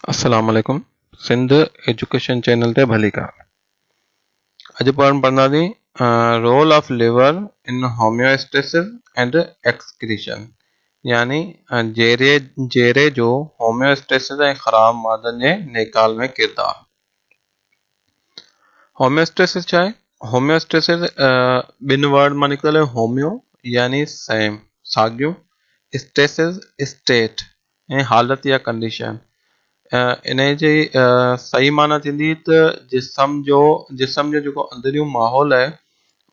अस्सलाम वालेकुम। Sindh education channel ते भली का अॼु पाण पढ़ंदासीं रोल ऑफ लिवर इन होम्योस्टेसिस एंड एक्सक्रीशन, यानी जेरे जेरे जो होम्योस्टेसिस ऐं ख़राब मादनि जे निकाल में किरदार। होम्योस्टेसिस छा आहे? होम्योस्टेसिस ॿिनि वर्ड मां निकितल आहे। होम्यो यानी सेम, साॻियो, स्टेसिस स्टेट ऐं हालत या कंडीशन। इन जी सही माना थींदी त जिस्म जो जेको अंदरियो माहौल आहे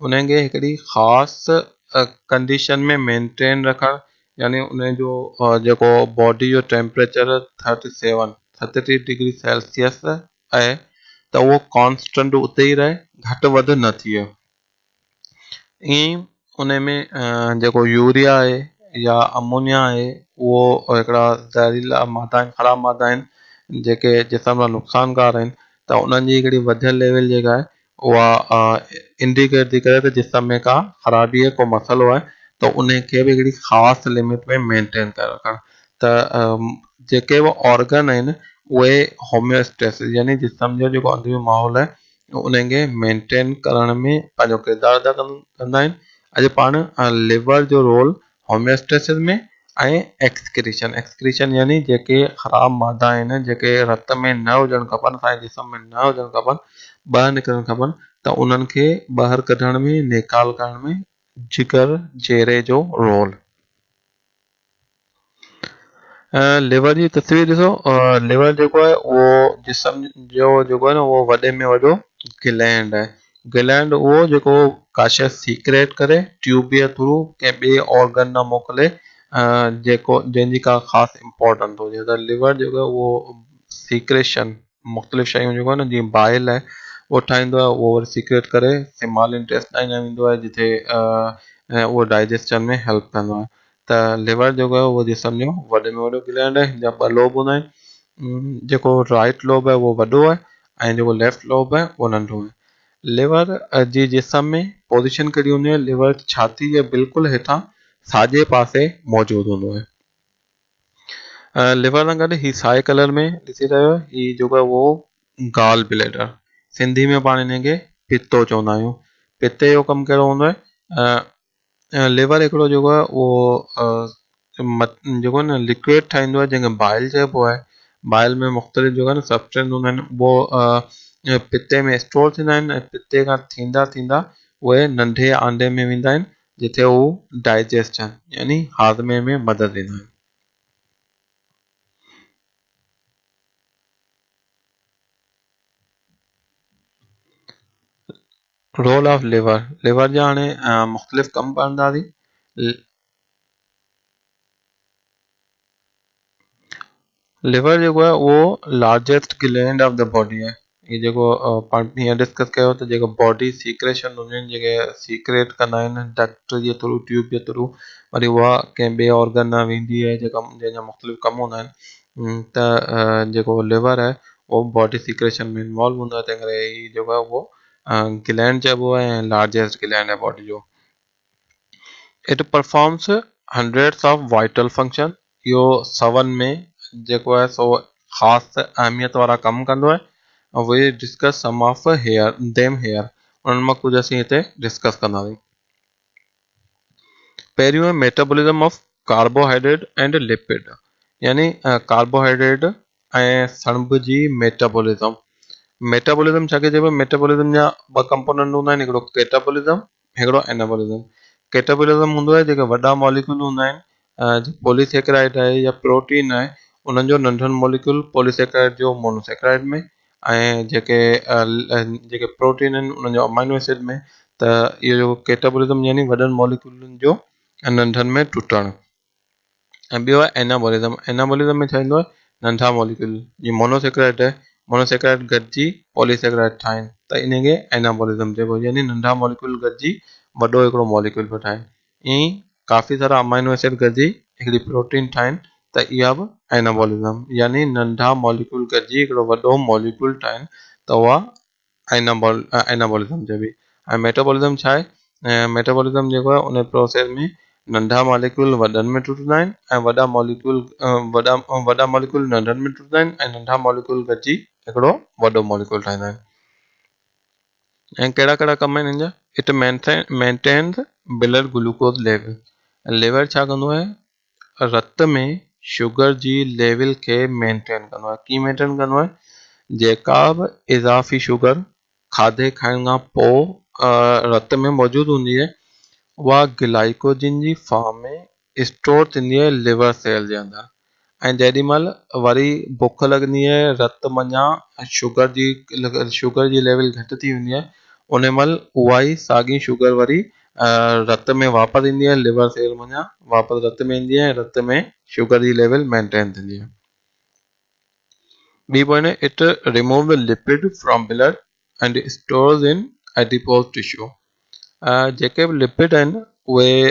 उनखे हिकिड़ी ख़ासि कंडीशन में मेंटेन रखणु, यानी उन जो जेको बॉडी जो टेम्परेचर 33 डिग्री सेल्सियस आहे त उहो कॉन्स्टेंट उते ई रहे, घटि वधि न थिए। ईअं उन में जेको यूरिया आहे या अमोनिया आहे उहो हिकिड़ा ज़हरीला मादा आहिनि, ख़राब मादा आहिनि जेके जिस्म लाइ नुक़सानकार आहिनि। त उन्हनि जी हिकिड़ी वधियल लेवल जेका आहे उहा इंडिकेट थी करे त जिस्म में का ख़राबी आहे, को मसइलो आहे, त उन खे बि हिकिड़ी ख़ासि लिमिट में मेंटेन करे रखणु। त जेके बि ऑर्गन आहिनि उहे होम्योस्टेसिस यानी जिस्म जो जेको अंदरियो माहौल आहे उनखे मेंटेन करण में पंहिंजो किरदारु अदा कंदा आहिनि। अॼु पाण लिवर जो रोल होम्योस्टेसिस में ऐं एक्सक्रीशन यानी जेके ख़राब मादा आहिनि जेके रत में न हुजणु खपनि, असांजे जिस्म में न हुजणु खपनि, ॿाहिरि निकिरणु खपनि, त उन्हनि खे ॿाहिरि कढण में, निकाल करण में जिगर जेरे जो रोल। लिवर जी तस्वीर ॾिसो। लिवर जेको आहे उहो जिस्म जो जेको आहे न उहो वॾे में वॾो ग्लैंड आहे। ग्लैंड उहो जेको का शइ सीक्रेट करे ट्यूब जे थ्रू कंहिं ॿिए ऑर्गन न मोकिले, जेको जंहिंजी का ख़ासि इम्पोर्टेंट हुजे। त लिवर जेको आहे उहो सीक्रेशन मुख़्तलिफ़ शयूं जेको आहे न जीअं बाइल आहे उहो ठाहींदो आहे, उहो वरी सीक्रेट करे स्मॉल इंटेस्टाइन में वेंदो आहे जिथे उहो डाइजेशन में हेल्प कंदो आहे। त लिवर जेको आहे उहो जिस्म जो वॾे में वॾो ग्लैंड आहे। हिन जा ॿ लोब हूंदा आहिनि, जेको राइट लोब आहे उहो वॾो आहे ऐं जेको लेफ्ट लोब आहे उहो नंढो आहे। लिवर जी जिस्म में पोजीशन कहिड़ी हूंदी आहे? लिवर छाती जे बिल्कुलु हेठां साॼे पासे मौजूदु हूंदो आहे। लिवर सां गॾु ही साए कलर में ॾिसी रहियो आहे, ही जेको आहे उहो गाल ब्लैडर, सिंधी में पाण हिनखे पितो चवंदा आहियूं। पिते जो कमु कहिड़ो हूंदो आहे? लिवर हिकिड़ो जेको आहे उहो जेको आहे न लिक्विड ठाहींदो आहे जंहिंखे बाइल चइबो आहे। बाइल में मुख़्तलिफ़ जेको आहे न सब्सटेंस हूंदा आहिनि, उहो पिते में स्टोर थींदा आहिनि ऐं पिते खां थींदा थींदा उहे नंढे आंडे में वेंदा आहिनि जिथे हू डाइजेशन यानी हाज़मे में मदद ॾींदा आहिनि। रोल ऑफ लिवर, लिवर जा हाणे मुख़्तलिफ़ कम पढ़ंदासीं। लिवर जेको आहे उहो largest gland of the body आहे। ये जेको पाण हीअं डिस्कस कयो त जेको बॉडी सीक्रेशन हूंदियूं आहिनि, जेके सीक्रेट कंदा आहिनि डक्ट जे थ्रू, ट्यूब जे थ्रू, वरी उहा कंहिं ॿिए ऑर्गन न वेंदी आहे जेका जंहिंजा मुख़्तलिफ़ कम हूंदा आहिनि। त जेको लिवर आहे उहो बॉडी सीक्रेशन में इन्वॉल्व हूंदो आहे, तंहिं करे ही जेको आहे उहो ग्लैंड चइबो आहे ऐं लार्जेस्ट ग्लैंड आहे बॉडी जो। It performs hundreds of vital function, इहो सवन में जेको आहे सो ख़ासि अहमियत वारा कम कंदो आहे। We discuss some of here उन्हनि मां कुझु असीं हिते डिस्कस कंदासीं। पहिरियों metabolism of carbohydrate and lipid, यानी कार्बोहाइड्रेट ऐं सणभ जी मेटाबॉलिज्म। मेटाबॉलिज्म छाखे चइबो आहे? मेटाबॉलिज्म जा ॿ कंपोनेंट हूंदा आहिनि, हिकिड़ो कैटाबॉलिज्म, हिकिड़ो एनाबॉलिज्म। कैटाबॉलिज्म हूंदो आहे जेके वॾा मॉलिक्यूल हूंदा आहिनि, पॉलीसेकेराइड आहे या प्रोटीन आहे, उन्हनि जो नंढनि मॉलिक्यूल पॉलीसेकेराइड जो मोनोसेकेराइड में, ऐं जेके प्रोटीन आहिनि उन्हनि जो अमाइनो एसिड में। त इहो जेको कैटाबॉलिज्म यानी वॾनि मॉलिक्यूलनि जो नंढनि में टुटणु। ऐं ॿियो आहे एनाबॉलिज्म। एनाबॉलिज्म में छा ईंदो आहे? नंढा मॉलिक्यूल जीअं मोनोसेकेराइड आहे, मोनोसेकेराइड गॾिजी पॉलीसेकेराइड ठाहिनि, त इनखे एनाबॉलिज्म चइबो आहे, यानी नंढा मॉलिक्यूल गॾिजी वॾो हिकिड़ो मॉलिक्यूल पियो ठाहिनि। ईअं ई काफ़ी सारा अमाइनो एसिड गॾिजी हिकिड़ी प्रोटीन ठाहिनि, त इहा बि एनाबॉलिज्म, यानी नंढा मॉलिक्यूल गॾिजी हिकिड़ो वॾो मॉलिक्यूल ठाहिनि, त उहा एनाबॉलिज्म चइबी। ऐं मेटाबॉलिज्म छा आहे? मेटाबॉलिज्म जेको आहे उन प्रोसेस में नंढा मॉलिक्यूल वॾनि में टुटंदा आहिनि ऐं वॾा मॉलिक्यूल नंढनि में टुटंदा आहिनि ऐं नंढा मॉलिक्यूल गॾिजी हिकिड़ो वॾो मॉलिक्यूल ठाहींदा आहिनि। ऐं कहिड़ा कहिड़ा कम आहिनि हिन जा? It maintains blood glucose level. Liver छा कंदो आहे? रत में शुगर जी लेवल खे मेंटेन कंदो आहे। कीअं मेंटेन कंदो आहे? जेका बि इज़ाफ़ी शुगर खाधे खाइण खां पोइ रत में मौजूदु हूंदी आहे उहा ग्लाइकोजन जी फॉर्म में स्टोर थींदी आहे लिवर सेल जे अंदरि। ऐं जेॾी महिल वरी बुख लॻंदी आहे, रत मञा शुगर जी लेवल घटि थी वेंदी आहे, उन महिल उहा ई साॻी शुगर वरी रत में वापसि ईंदी आहे, लिवर सेल मञा वापसि रत में ईंदी आहे, रत में शुगर जी लेवल मेंटेन थींदी आहे। ॿी पॉइंट है, it remove the lipid from blood and stores in adipose tissue. जेके बि लिपिड आहिनि उहे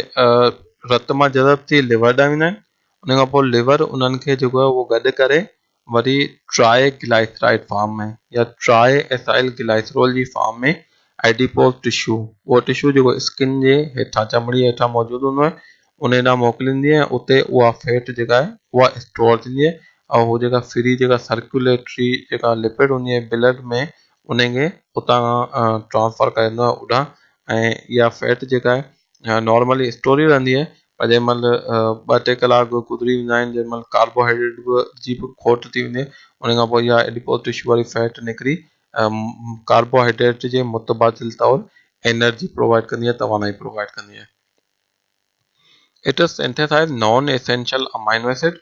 रत मां जज़ब थी लिवर ॾांहुं वेंदा आहिनि। उन खां पोइ लिवर उन्हनि खे जेको आहे उहो गॾु करे वरी ट्राइग्लाइसराइड फॉर्म में या ट्राई एसाइल ग्लाइसरोल जी फॉर्म में एडिपोज टिश्यू, उहो टिश्यू जेको स्किन जे हेठां चमड़ी हेठां मौजूदु हूंदो आहे उन ॾांहुं मोकिलींदी आहे। उते उहा फैट जेका आहे उहा स्टोर थींदी आहे ऐं उहो जेका फ्री जेका सर्कुलेटरी जेका लिपिड हूंदी आहे ब्लड में उनखे उतां ट्रांसफर करे ॾींदो आहे उॾां। ऐं इहा फैट जेका आहे नॉर्मली स्टोर ई रहंदी आहे, पर जंहिं महिल 2-3 कलाक गुज़री वेंदा आहिनि, जंहिं महिल कार्बोहाइड्रेट जी बि खोट थी वेंदी आहे, उन खां पोइ इहा एडिपोज टिश्यू वारी फैट निकिरी कार्बोहाइड्रेट जे मुतबादिल तौर एनर्जी प्रोवाइड कंदी आहे, तवानाई प्रोवाइड कंदी आहे। It synthesise non essential amino acid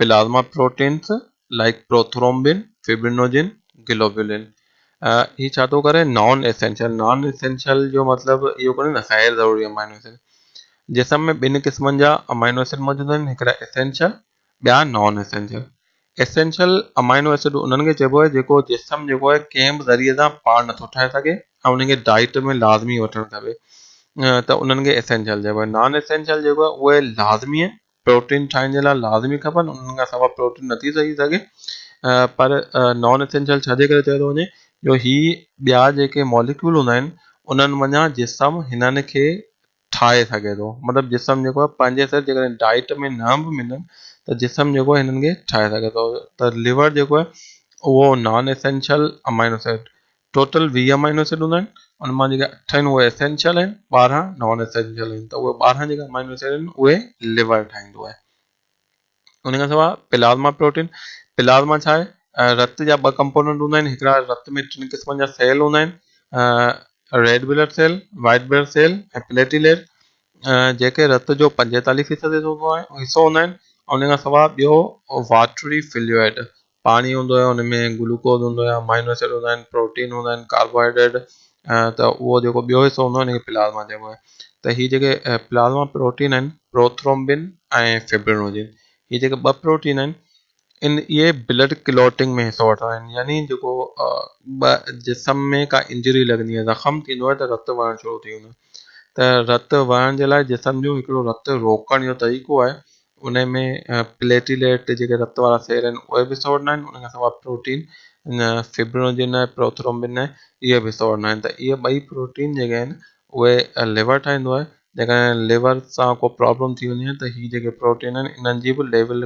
plasma proteins like prothrombin, fibrinogen, globulin. ही छा थो करे? नॉन एसेंशियल जो मतिलबु इहो कोन्हे न गैर ज़रूरी अमाइनो एसिड। जिस्म में ॿिनि क़िस्मनि जा अमाइनो एसिड मौजूदु आहिनि, हिकिड़ा एसेंशियल, ॿिया non essential. Essential amino acid उन्हनि खे चइबो आहे जेको जिस्म जेको आहे कंहिं बि ज़रिए सां पाण नथो ठाहे सघे ऐं उनखे डाइट में लाज़मी वठणु खपे, त उन्हनि खे एसेंशियल चइबो आहे। नॉन एसेंशियल जेको आहे उहे लाज़मी आहे, प्रोटीन ठाहिण जे लाइ लाज़मी खपनि, उन्हनि खां सवाइ प्रोटीन नथी ठही सघे। पर नॉन एसेंशियल छाजे करे चयो थो वञे? जो ही ॿिया जेके मॉलिक्यूल हूंदा आहिनि उन्हनि मञा जिस्म हिननि खे ठाहे सघे थो। मतिलबु जिस्म जेको आहे पंहिंजे सां जेकॾहिं डाइट में न बि मिलनि त जिस्म जेको आहे हिननि खे ठाहे सघे थो। त लिवर जेको आहे उहो non essential amino acid, total 20 amino acid हूंदा आहिनि, उन मां जेके 8 आहिनि उहे एसेंशियल आहिनि, 12 नॉन एसेंशियल आहिनि। त उहे 12 जेके अमाइनो एसिड आहिनि उहे लिवर ठाहींदो आहे। उन खां सवाइ प्लाज्मा प्रोटीन, प्लाज्मा छा आहे? रत जा 2 कंपोनेंट हूंदा आहिनि, हिकिड़ा रत में 3 क़िस्मनि जा सेल हूंदा आहिनि, red blood cell, white blood cell ऐं प्लेटलेट, जेके रत जो 45% हिसो हूंदा आहिनि। ऐं उन खां सवाइ ॿियो वाटरी फ्लूइड, पाणी हूंदो आहे, उनमें ग्लूकोज हूंदो आहे, अमाइनो एसिड हूंदा आहिनि, प्रोटीन हूंदा आहिनि, कार्बोहाइड्रेट, त उहो जेको ॿियो हिसो हूंदो आहे उनखे प्लाज्मा चइबो आहे। त ही जेके प्लाज्मा प्रोटीन आहिनि, प्रोथ्रोम्बिन ऐं फिब्रिनोजिन, ही जेके 2 प्रोटीन आहिनि इहे ब्लड क्लॉटिंग में हिसो वठंदा आहिनि। यानी जेको जिस्म में का इंजरी लॻंदी आहे, ज़ख़म थींदो आहे, त रत वहणु शुरू थी वेंदो आहे। त रत वहण जे लाइ जिस्म जो हिकिड़ो रत रोकण जो तरीक़ो आहे, उन में प्लेटलेट जेके रत वारा सेल आहिनि उहे बि हिसो वठंदा आहिनि। उन खां सवाइ प्रोटीन फिब्रिनोजिन ऐं प्रोथ्रोम्बिन इहे बि हिसो वठंदा आहिनि। त इहे 2 प्रोटीन जेके आहिनि उहे लिवर ठाहींदो आहे। जेकॾहिं लिवर सां को प्रॉब्लम थी वेंदी आहे त ही जेके प्रोटीन आहिनि इन्हनि जी बि लेवल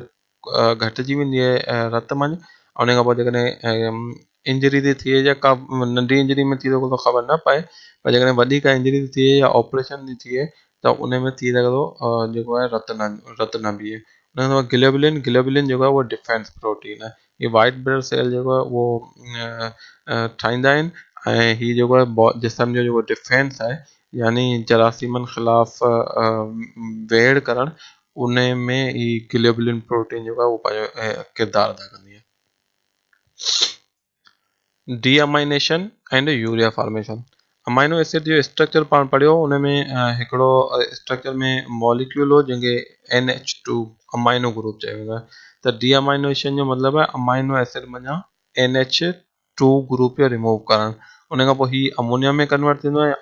घटिजी वेंदी आहे रत में। उन खां पोइ जेकॾहिं इंजरी थी थिए या का नंढी इंजरी में थी सघे थो ख़बर न पए, पर जेकॾहिं वॾी का इंजरी थी थिए या ऑपरेशन थी थिए त उन में थी सघे थो जेको आहे रत न बीहे। उन खां सवाइ ग्लोबुलिन जेको आहे उहो डिफेंस प्रोटीन आहे। ही वाइट ब्लड सेल जेको आहे उहो ठाहींदा आहिनि ऐं ही जेको आहे जिस्म जो जेको डिफेंस आहे, यानी जरासीमनि ख़िलाफ़ वेड़ करणु, उन में ही ग्लोबुलिन प्रोटीन जेको आहे उहो पंहिंजो किरदारु अदा कंदी आहे। Deamination and urea formation. Amino acid जो स्ट्रक्चर पाण पढ़ियो, उन में हिकिड़ो स्ट्रक्चर में मॉलिक्यूल हो जंहिंखे NH2 अमाइनो ग्रुप चयो वेंदो आहे। त डीअमाइनेशन जो मतिलबु आहे अमाइनो एसिड मञा NH2 ग्रुप खे रिमूव करणु। उन खां पोइ ही अमोनिया में कन्वर्ट थींदो आहे,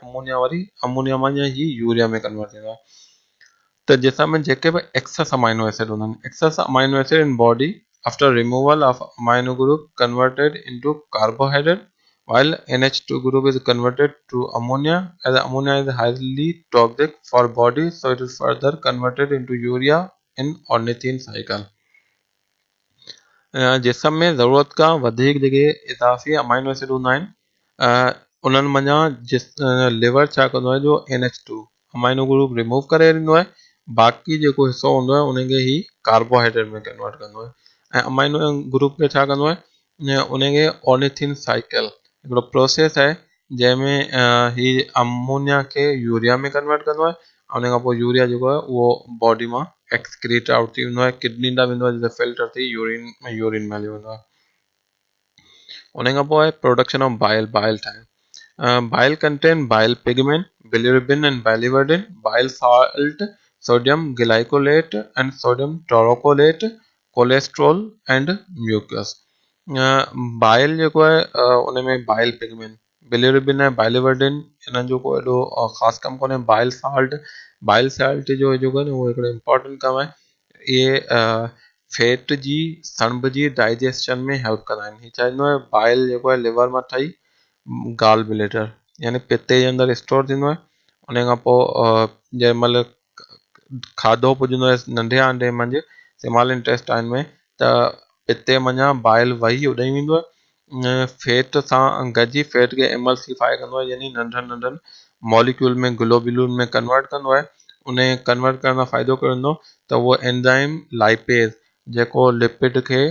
अमोनिया मञा ही यूरिया में कन्वर्ट थींदो आहे। त जंहिंसां में जेके बि एक्सेस अमाइनो एसिड हूंदा आहिनि, excess amino acid in body after removal of amino group converted into carbohydrate while NH2 group is converted to ammonia, as ammonia is highly toxic for body, so it is further converted into urea in ornithine cycle. जिसम में ज़रूरत खां वधीक जेके इज़ाफ़ी amino acid हूंदा आहिनि उन्हनि मञा लिवर छा कंदो आहे जो NH2 अमाइनो ग्रुप रिमूव करे ॾींदो आहे, बाक़ी जेको हिसो हूंदो आहे उनखे ही कार्बोहाइड्रेट में कन्वर्ट कंदो आहे ऐं अमाइनो ग्रुप खे छा कंदो आहे उनखे ऑर्निथिन साइकिल हिकिड़ो प्रोसेस आहे जंहिंमें ही अमोनिया खे यूरिया में कन्वर्ट कंदो आहे ऐं उन खां पोइ यूरिया जेको आहे उहो बॉडी मां एक्सक्रीट आउट थी वेंदो आहे, किडनी ॾांहुं वेंदो आहे जिते फिल्टर थी यूरिन में हली वेंदो आहे। उन खां पोइ आहे प्रोडक्शन ऑफ बाइल ठाहिण। Bile contain bile pigment, bilirubin and biliverdin, bile salt, sodium glycolate and sodium taurocholate, cholesterol and mucus. Bile जेको आहे उन में बाइल पिगमेंट, बिलिरुबिन ऐं बाइलिवर्डिन इन्हनि जो को एॾो ख़ासि कमु कोन्हे। बाइल साल्ट जो जेको आहे न उहो हिकिड़ो इम्पोर्टेंट कमु आहे, इहे फैट जी सणभ जी डाइजेशन में हेल्प कंदा आहिनि। हीअ चवंदो आहे बाइल जेको आहे लिवर मां ठही गाल ब्लेडर यानी पिते जे अंदरि स्टोर थींदो आहे, उन खां पोइ जंहिं महिल खाधो पुॼंदो आहे नंढे आंडे मंझि स्मॉल इंटेस्टाइन में त पिते मञा बाइल वही उॾाई वेंदो आहे, फैट सां गॾिजी फैट खे एमल्सिफाई कंदो आहे यानी नंढनि नंढनि मॉलिक्यूल में ग्लोब्यूल में कन्वर्ट कंदो आहे। उन कन्वर्ट करण खां फ़ाइदो कयो हूंदो त उहो एंजाइम लाइपेज जेको लिपिड खे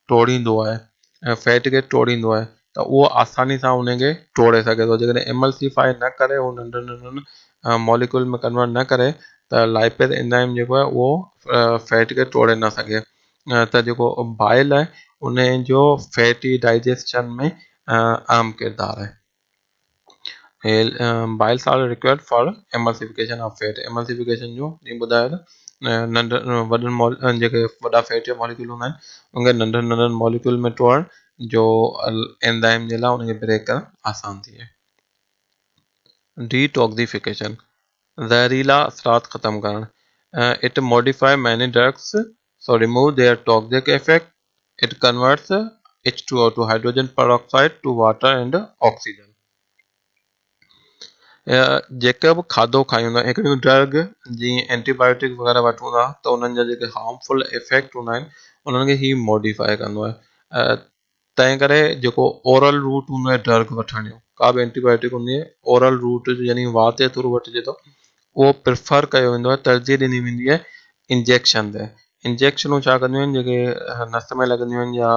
तोड़ींदो आहे ऐं फैट खे तोड़ींदो आहे त उहो आसानी सां उनखे तोड़े सघे थो। जेकॾहिं एमल्सिफाई न करे उहो नंढनि नंढनि मॉलिक्यूल में कन्वर्ट न करे त लाइपेज एंजाइम जेको आहे उहो फैट खे तोड़े न सघे। त जेको बाइल आहे उन जो फैटी डाइजेशन में अहम किरदारु आहे। Bile salt required for emulsification of fat, emulsification जो जीअं ॿुधायो त वॾनि जेके वॾा फैट जा मॉलिक्यूल हूंदा आहिनि उनखे नंढनि नंढनि मॉलिक्यूल में तोड़ण जो एंजाइम जे लाइ उनखे ब्रेक करणु आसान थी वियो। डिटॉक्सिफिकेशन ज़हरीला असरात ख़तम करणु, it modify many drugs so remove their toxic effect, it converts H2O to hydrogen peroxide to water and oxygen। जेके बि खाधो खायूं था हिकिड़ियूं ड्रग जीअं एंटीबायोटिक वग़ैरह वठूं था त उन्हनि जा जेके हार्मफुल इफेक्ट हूंदा आहिनि उन्हनि खे ही मॉडिफाई कंदो आहे। तंहिं करे जेको ओरल रूट हूंदो आहे ड्रग वठण जो, का बि एंटीबायोटिक हूंदी आहे ओरल रूट यानी वात जे थ्रू वठिजे थो, उहो प्रिफर कयो वेंदो आहे, तरजीह ॾिनी वेंदी आहे इंजेक्शन ते। इंजेक्शनूं छा कंदियूं आहिनि जेके नस में लॻंदियूं आहिनि या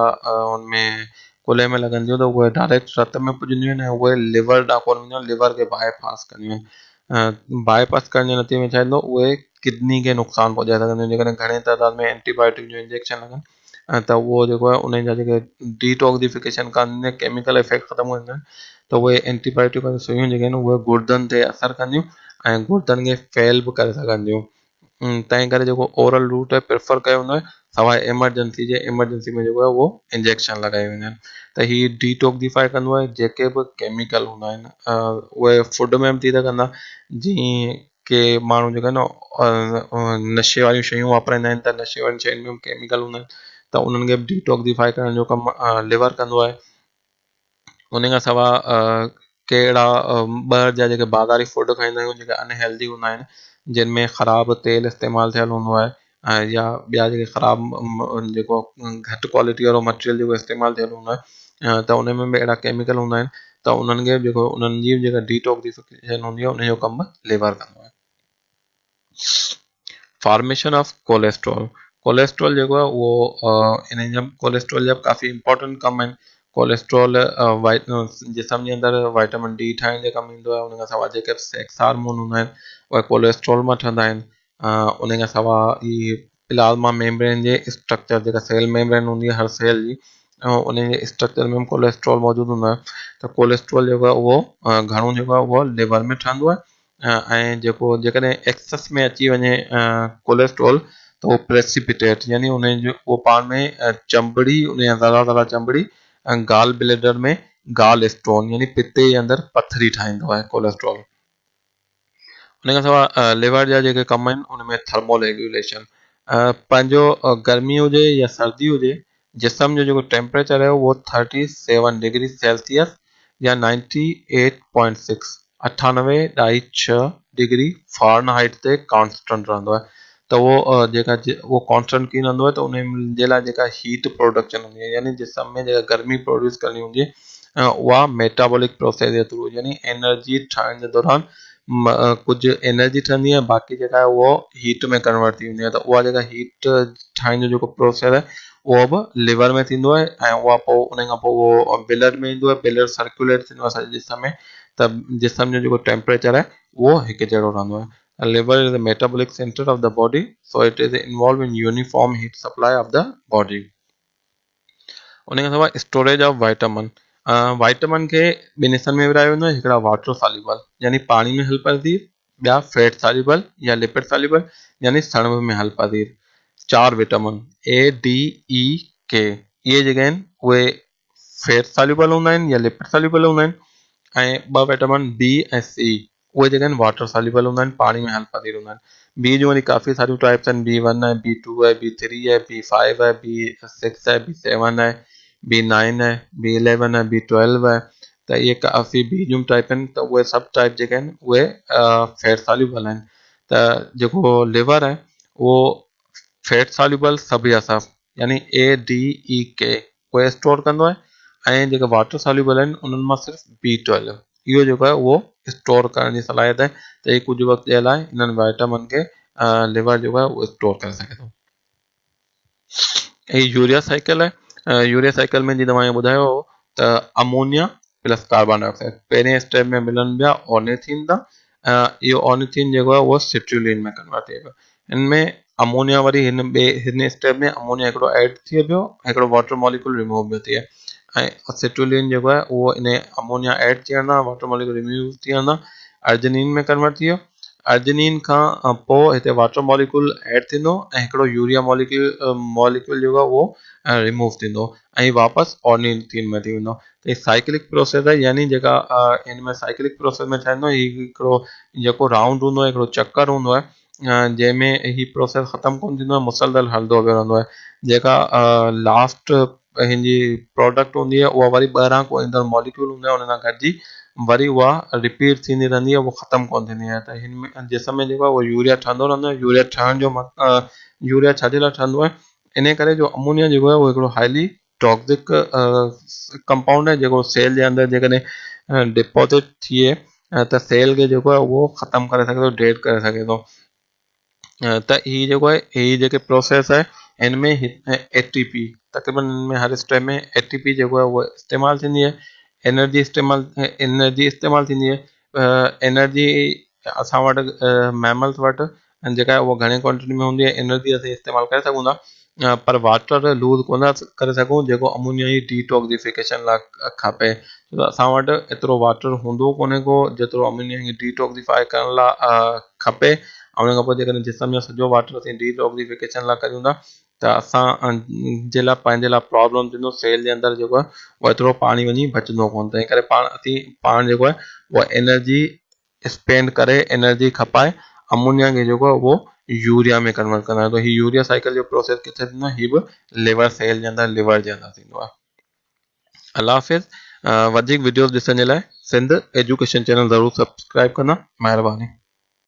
उनमें कुल्हे में लॻंदियूं त उहे डायरेक्ट रत में पुॼंदियूं आहिनि ऐं उहे लिवर ॾांहुं कोन वेंदियूं आहिनि, लिवर खे बाईपास कंदियूं आहिनि। बाईपास करण जे नतीजे में छा थींदो उहे किडनी खे नुक़सानु पहुचाए सघंदियूं आहिनि। जेकॾहिं घणे तइदाद में एंटीबायोटिक जो इंजेक्शन लॻनि त उहो जेको आहे उन जा जेके डिटॉक्सिफिकेशन कंदे केमिकल इफेक्ट ख़तमु कंदियूं आहिनि त उहे एंटीबायोटिक वारियूं सुयूं जेके आहिनि उहे गुर्दनि ते असरु कंदियूं ऐं गुर्दनि खे फेल बि करे सघंदियूं। तंहिं करे जेको ओरल रूट आहे प्रिफर कयो वेंदो आहे, सवाइ एमरजेंसी जे, एमरजेंसी में जेको आहे उहो इंजेक्शन लॻाए वेंदा आहिनि। त हीअ डिटॉक्सिफाई कंदो आहे जेके बि केमिकल हूंदा आहिनि उहे फूड में बि थी सघंदा, जीअं के माण्हू जेका न नशे वारियूं शयूं वापराईंदा आहिनि त नशे वारियुनि शयुनि में केमिकल हूंदा आहिनि त उन्हनि खे बि डिटॉक्सिफाई करण जो कमु लिवर कंदो आहे। उन खां सवाइ कहिड़ा ॿाहिरि जा जेके बाज़ारी फूड खाईंदा आहियूं जेके अनहेल्दी हूंदा आहिनि, जिन में ख़राबु तेल इस्तेमालु थियल हूंदो आहे ऐं या ॿिया जेके ख़राबु जेको घटि क्वालिटी वारो मटेरियल जेको इस्तेमालु थियल हूंदो आहे त उन में बि अहिड़ा केमिकल हूंदा आहिनि त उन्हनि खे जेको उन्हनि जी जेका डिटॉक्सिफिकेशन हूंदी आहे उन जो कमु लिवर कंदो आहे। फॉर्मेशन ऑफ कोलेस्ट्रॉल, कोलेस्ट्रॉल जेको आहे उहो इन जा कोलेस्ट्रॉल जा काफ़ी इंपॉर्टेंट कम आहिनि। कोलेस्ट्रॉल जिस्म जे अंदरि वाइटामिन डी ठाहिण जे कमु ईंदो आहे। उन खां सवाइ जेके सेक्स हार्मोन हूंदा आहिनि उहे कोलेस्ट्रॉल मां ठहंदा आहिनि। उन खां सवाइ ई प्लाज़्मा मेम्ब्रेन जे स्ट्रक्चर जेका सेल मेम्ब्रेन हूंदी आहे हर सेल जी उन जे स्ट्रक्चर में कोलेस्ट्रॉल मौजूदु हूंदो आहे। त कोलेस्ट्रॉल जेको आहे उहो घणो जेको आहे उहो लिवर में ठहंदो आहे ऐं जेको जेकॾहिं एक्सेस में अची वञे कोलेस्ट्रॉल त उहो प्रेसिपिटेट यानी उन जो उहो पाण में चंबड़ी उन जा ज़रा ज़रा चंबड़ी गाल ब्लेडर में गाल स्टोन यानी पिते जे अंदरि पथरी ठाहींदो आहे कोलेस्ट्रॉल। उन खां सवाइ लिवर जा जेके कम आहिनि उन में थर्मो रेगुलेशन, पंहिंजो गर्मी हुजे या सर्दी हुजे जिस्म जो जेको टेम्परेचर आहे उहो 37 डिग्री सेल्सियस या 98.6 98.6 डिग्री फ़ारेनहाइट ते कांस्टेंट रहंदो आहे। त वो कांस्टेंट कीअं रहंदो आहे त उन जे लाइ जेका हीट प्रोडक्शन हूंदी आहे यानी जिस्म में जेका गर्मी प्रोड्यूस करणी हूंदी आहे उहा मेटाबॉलिक प्रोसेस जे थ्रू यानी एनर्जी ठाहिण जे दौरान कुछ एनर्जी ठहंदी आहे, बाक़ी जेका आहे उहो हीट में कन्वर्ट थी वेंदी आहे। त उहा जेका हीट ठाहिण जो जेको प्रोसेस आहे उहो बि लिवर में थींदो आहे ऐं उहा पोइ उन खां पोइ उहो ब्लड में ईंदो आहे, ब्लड सर्कुलेट थींदो आहे सॼे जिस्म में। त जिस्म जो जेको टेम्परेचर आहे उहो हिकु जहिड़ो रहंदो आहे। Liver is the metabolic center of the body, so it is involved in uniform heat supply of the body. उन खां सवाइ स्टोरेज ऑफ वाइटामिन, वाइटामिन खे ॿिनि हिस्सनि में विरायो वेंदो आहे, हिकिड़ा वाटर सॉल्युबल यानी पाणी में हल पज़ीर, ॿिया फैट सॉल्युबल या लिपिड सॉल्युबल यानी सणभ में हल पज़ीर। 4 vitamin A, D, E, K इहे जेके आहिनि उहे फैट सॉल्युबल हूंदा आहिनि या लिपिड सॉल्युबल हूंदा आहिनि, ऐं 2 विटामिन B ऐं C उहे जेके आहिनि वाटर सॉल्युबल हूंदा आहिनि, पाणी में हल पज़ीर हूंदा आहिनि। बी जूं वरी काफ़ी सारियूं टाइप्स आहिनि, B1 आहे, B2 आहे, B3 आहे, B5 आहे, B6 आहे, B7 आहे, B9 है, B11 है, B12 है। त इहे काफ़ी बी जूं टाइप आहिनि, त उहे सभु टाइप जेके आहिनि उहे फैट सॉल्युबल आहिनि। त जेको लिवर आहे उहो फैट सॉल्युबल सभु या सभु यानी ADEK उहे स्टोर कंदो आहे, ऐं जेके वाटर सॉल्युबल आहिनि उन्हनि मां सिर्फ़ु B12 इहो जेको आहे उहो स्टोर करण जी सलाहियत आहे। त ही कुझु वक़्तु जे लाइ इन्हनि वाइटामिन खे लिवर जेको आहे उहो स्टोर करे सघे थो। ही यूरिया साइकिल आहे। यूरिया साइकिल में जीअं तव्हां ॿुधायो हो त अमोनिया प्लस कार्बन डाइऑक्साइड पहिरें स्टेप में मिलनि पिया ऑर्निथीन था। इहो ऑर्निथीन जेको आहे उहो सिट्रुलिन में कन्वर्ट थिए पियो। इनमें अमोनिया वरी हिन स्टेप में अमोनिया हिकिड़ो ऐड थिए पियो, हिकिड़ो वाटर मॉलिक्यूल रिमूव पियो थिए, ऐं सिट्रुलिन जेको आहे उहो इन अमोनिया ऐड थियण सां वाटर मॉलिक्यूल रिमूव थियण सां अर्जिनिन में कन्वर्ट थी वियो। अर्जिनिन खां पोइ हिते वाटर मॉलिक्यूल ऐड थींदो ऐं हिकिड़ो यूरिया मॉलिक्यूल जेको आहे उहो रिमूव थींदो ऐं वापसि ऑर्निथीन में थी वेंदो। त ही साइक्लिक प्रोसेस आहे, यानी जेका हिन में साइक्लिक प्रोसेस में छा थींदो आहे, हिकिड़ो जेको राउंड हूंदो आहे, हिकिड़ो चक्कर हूंदो आहे जंहिंमें ही प्रोसेस ख़तमु कोन थींदो आहे, मुसलसल हलंदो पियो रहंदो आहे। जेका लास्ट हिन जी प्रोडक्ट हूंदी आहे उहा वरी ॿाहिरां को ईंदड़ मॉलिक्यूल हूंदो आहे उन सां गॾिजी वरी उहा रिपीट थींदी रहंदी आहे, उहा ख़तमु कोन थींदी आहे। त हिन में जिस्म में जेको आहे उहो यूरिया ठहंदो रहंदो आहे। यूरिया ठहण जो यूरिया छाजे लाइ ठहंदो आहे, इन करे जो अमोनिया जेको आहे उहो हिकिड़ो हाईली टॉक्सिक कंपाउंड आहे जेको सेल जे अंदरि जेकॾहिं डिपॉज़िट थिए त सेल खे जेको आहे उहो ख़तमु करे सघे थो, डेड करे सघे थो। त ही जेको आहे ही जेके प्रोसेस आहे हिन में ATP तक़रीबन हिन में हर स्टेप में ATP जेको आहे उहो इस्तेमालु थींदी आहे। एनर्जी इस्तेमालु थींदी आहे। एनर्जी असां वटि मैमल्स वटि जेका आहे उहा घणे क्वांटिटी में हूंदी आहे, एनर्जी असीं इस्तेमालु करे सघूं था, पर वाटर लूज़ कोन था करे सघूं जेको अमोनिया जी डिटॉक्सिफिकेशन लाइ खपे। त असां वटि एतिरो वाटर हूंदो कोन्हे को जेतिरो अमोनिया खे डिटॉक्सिफाई करण लाइ खपे। ऐं उन खां पोइ जेकॾहिं जिस्म जो सॼो वाटर असीं डिटॉक्सिफिकेशन लाइ कयूं था त असां जे लाइ पंहिंजे लाइ प्रॉब्लम थींदो, सेल जे अंदरि जेको आहे उहो एतिरो पाणी वञी बचंदो कोन। तंहिं करे पाण जेको आहे उहा एनर्जी स्पेंड करे एनर्जी खपाए अमोनिया खे जेको आहे उहो यूरिया में कन्वर्ट कंदा आहियूं। त ही यूरिया साइकिल जो प्रोसेस किथे थींदो आहे, ही बि लिवर सेल जे अंदरि लिवर जे अंदरि थींदो आहे। अल्लाह हाफ़िज़। वधीक वीडियोस ॾिसण जे लाइ सिंध एजुकेशन चैनल ज़रूरु सब्सक्राइब कंदा, महिरबानी।